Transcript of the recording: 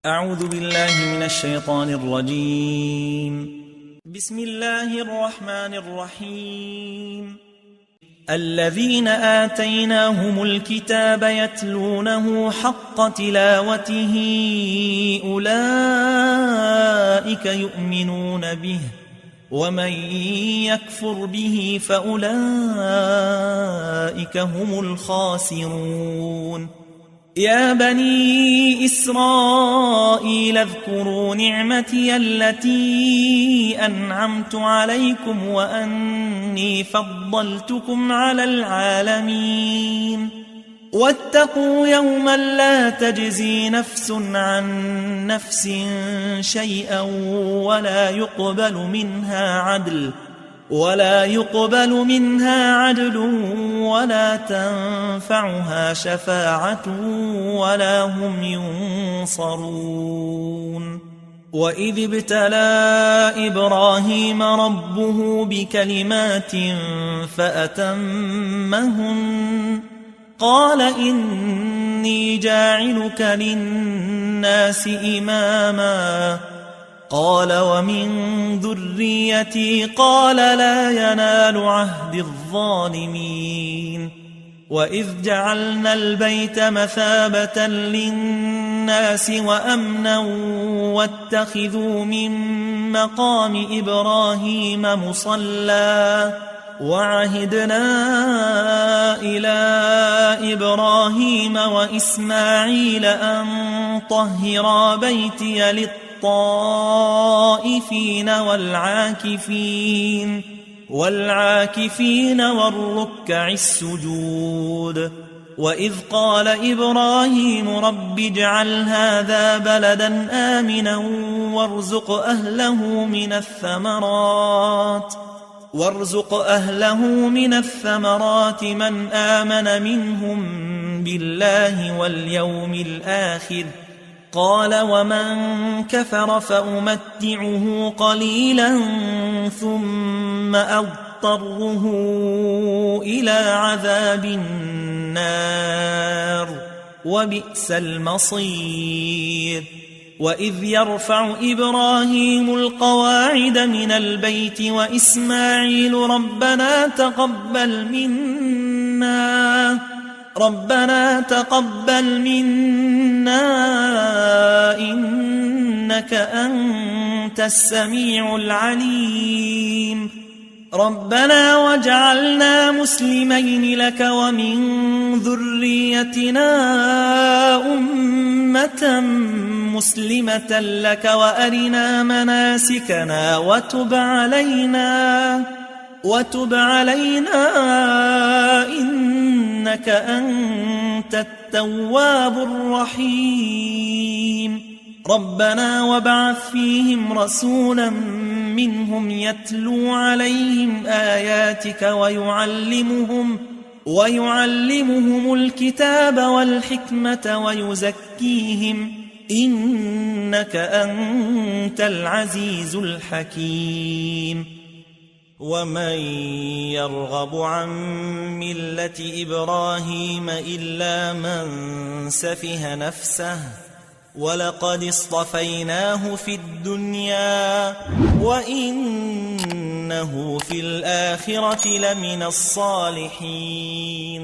أعوذ بالله من الشيطان الرجيم. بسم الله الرحمن الرحيم. الذين آتيناهم الكتاب يتلونه حق تلاوته أولئك يؤمنون به ومن يكفر به فأولئك هم الخاسرون. يا بني إسرائيل اذكروا نعمتي التي أنعمت عليكم وأني فضلتكم على العالمين. واتقوا يوما لا تجزي نفس عن نفس شيئا ولا يقبل منها عدل ولا تنفعها شفاعة ولا هم ينصرون. وإذ ابتلى إبراهيم ربه بكلمات فأتمهن قال إني جاعلك للناس إماما قال ومن ذريتي قال لا ينال عهد الظالمين. وإذ جعلنا البيت مثابة للناس وأمنا واتخذوا من مقام إبراهيم مصلى وعهدنا إلى إبراهيم وإسماعيل أن طهرا بيتي للطائفين والعاكفين والركع السجود. وإذ قال إبراهيم رب اجعل هذا بلدا آمنا وارزق أهله من الثمرات من آمن منهم بالله واليوم الآخر قال ومن كفر فأمتعه قليلا ثم أضطره إلى عذاب النار وبئس المصير. وإذ يرفع إبراهيم القواعد من البيت وإسماعيل ربنا تقبل منا إنك أنت السميع العليم. ربنا واجعلنا مسلمين لك ومن ذريتنا أمة مسلمة لك وأرنا مناسكنا وتب علينا إنك أنت التواب الرحيم. ربنا وابعث فيهم رسولا منهم يتلو عليهم آياتك ويعلمهم الكتاب والحكمة ويزكيهم إنك أنت العزيز الحكيم. ومن يرغب عن ملة إبراهيم إلا من سفه نفسه ولقد اصطفيناه في الدنيا وإنه في الآخرة لمن الصالحين.